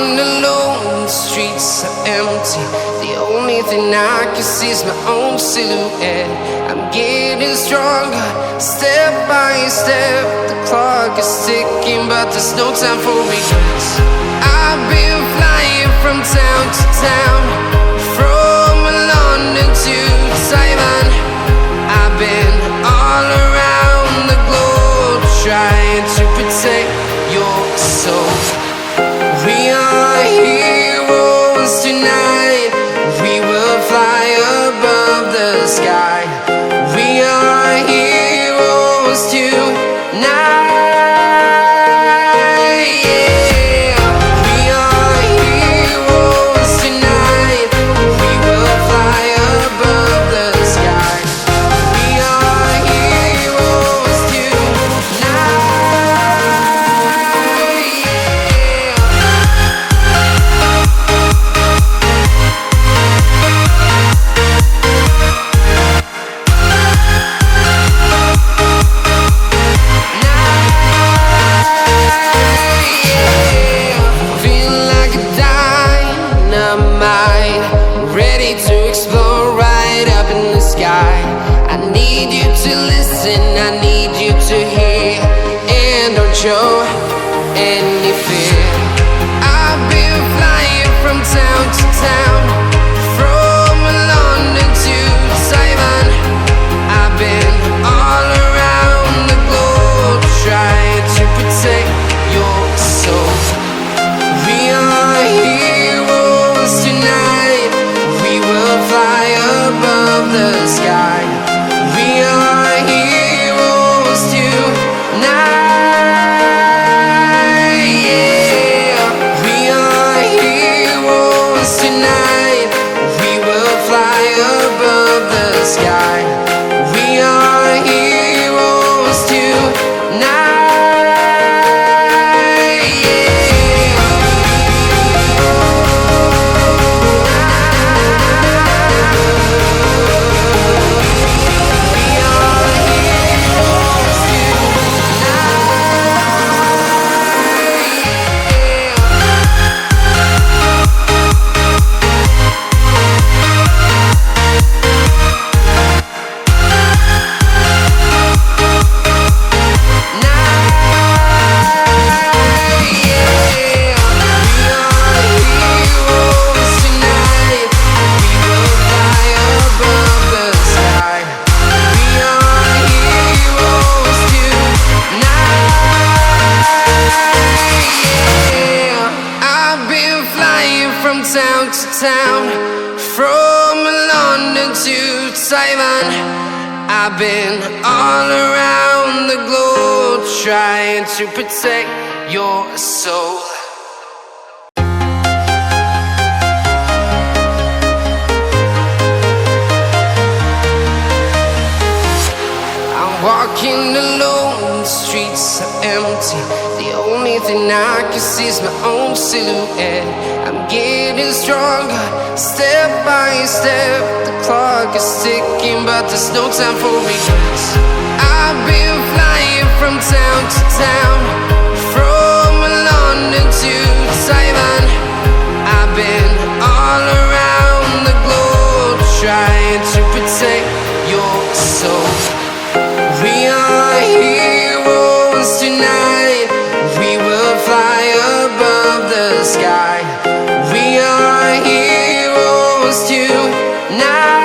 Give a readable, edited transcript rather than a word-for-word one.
walking alone, the streets are empty. The only thing I can see is my own silhouette. I'm getting stronger, step by step. The clock is ticking, but there's no time for regrets. I've been flying from town to town, from London to Taiwan. I've been all around the globe, trying to protect your soul. We are heroes tonight. We will fly above the sky. We are heroes tonight. Yeah. We are heroes tonight. We will fly above the sky. We are heroes tonight. Ready to explore right up in the sky. I need you to listen, I need you to hear, and don't show any fear. I've been flying from town to town, from London to Taiwan. I've been all around the globe, trying to protect your soul. We are heroes tonight. We will fly above the sky. We are heroes tonight. Yeah. We are heroes tonight. We will fly above the sky. We are heroes tonight. Town to town, from London to Taiwan. I've been all around the globe, trying to protect your soul. I'm walking alone, the streets are empty. The only thing I can see is my own silhouette. I'm getting stronger, step by step. The clock is ticking, but there's no time for regrets. I've been flying from town to town, from London to Taiwan. I've been all around the globe, trying to protect your soul. We are heroes tonight. We will fly above the sky. We are heroes tonight.